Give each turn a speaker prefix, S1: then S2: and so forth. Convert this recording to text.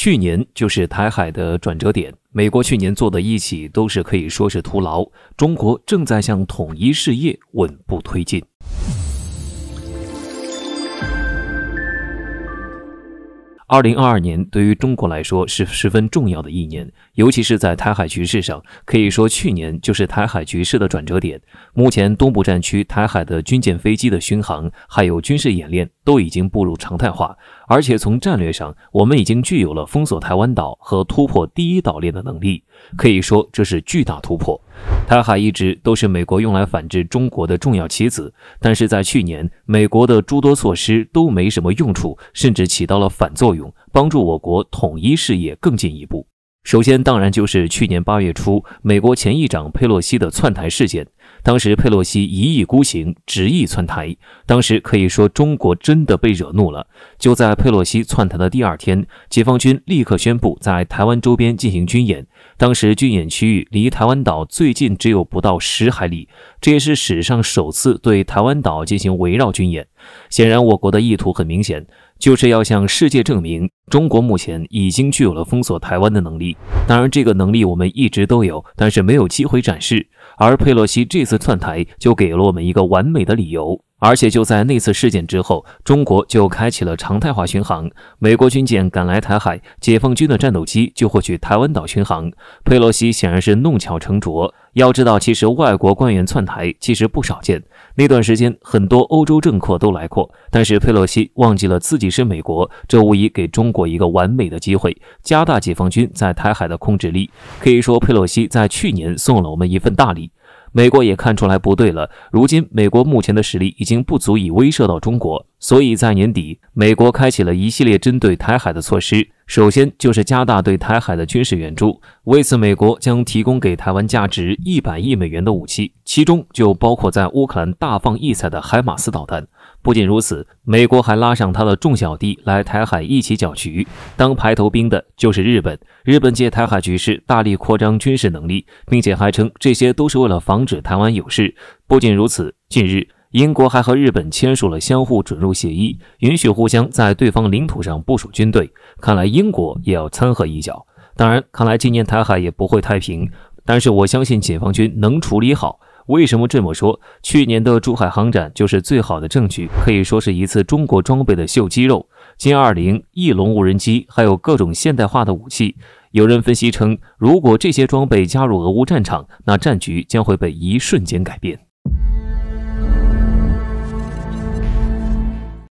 S1: 去年就是台海的转折点，美国去年做的一起都是可以说是徒劳，中国正在向统一事业稳步推进。2022年对于中国来说是十分重要的一年，尤其是在台海局势上，可以说去年就是台海局势的转折点。目前东部战区台海的军舰飞机的巡航，还有军事演练都已经步入常态化，而且从战略上，我们已经具有了封锁台湾岛和突破第一岛链的能力，可以说这是巨大突破。台海一直都是美国用来反制中国的重要棋子，但是在去年，美国的诸多措施都没什么用处，甚至起到了反作用，帮助我国统一事业更进一步。首先当然就是去年8月初，美国前议长佩洛西的窜台事件。当时佩洛西一意孤行，执意窜台，当时可以说中国真的被惹怒了。就在佩洛西窜台的第2天，解放军立刻宣布在台湾周边进行军演，当时军演区域离台湾岛最近只有不到10海里，这也是史上首次对台湾岛进行围绕军演。显然我国的意图很明显，就是要向世界证明中国目前已经具有了封锁台湾的能力。当然这个能力我们一直都有，但是没有机会展示，而佩洛西这次窜台就给了我们一个完美的理由。而且就在那次事件之后，中国就开启了常态化巡航，美国军舰赶来台海，解放军的战斗机就会去台湾岛巡航。佩洛西显然是弄巧成拙，要知道其实外国官员窜台其实不少见，那段时间很多欧洲政客都来过，但是佩洛西忘记了自己是美国，这无疑给中国一个完美的机会，加大解放军在台海的控制力。可以说佩洛西在去年送了我们一份大礼。美国也看出来不对了，如今美国目前的实力已经不足以威慑到中国，所以在年底，美国开启了一系列针对台海的措施。首先就是加大对台海的军事援助，为此美国将提供给台湾价值100亿美元的武器，其中就包括在乌克兰大放异彩的海马斯导弹。不仅如此，美国还拉上他的众小弟来台海一起搅局，当排头兵的就是日本。日本借台海局势大力扩张军事能力，并且还称这些都是为了防止台湾有事。不仅如此，近日英国还和日本签署了相互准入协议，允许互相在对方领土上部署军队，看来英国也要掺和一脚。当然，看来今年台海也不会太平，但是我相信解放军能处理好。为什么这么说？去年的珠海航展就是最好的证据，可以说是一次中国装备的秀肌肉，歼20、翼龙无人机，还有各种现代化的武器。有人分析称，如果这些装备加入俄乌战场，那战局将会被一瞬间改变。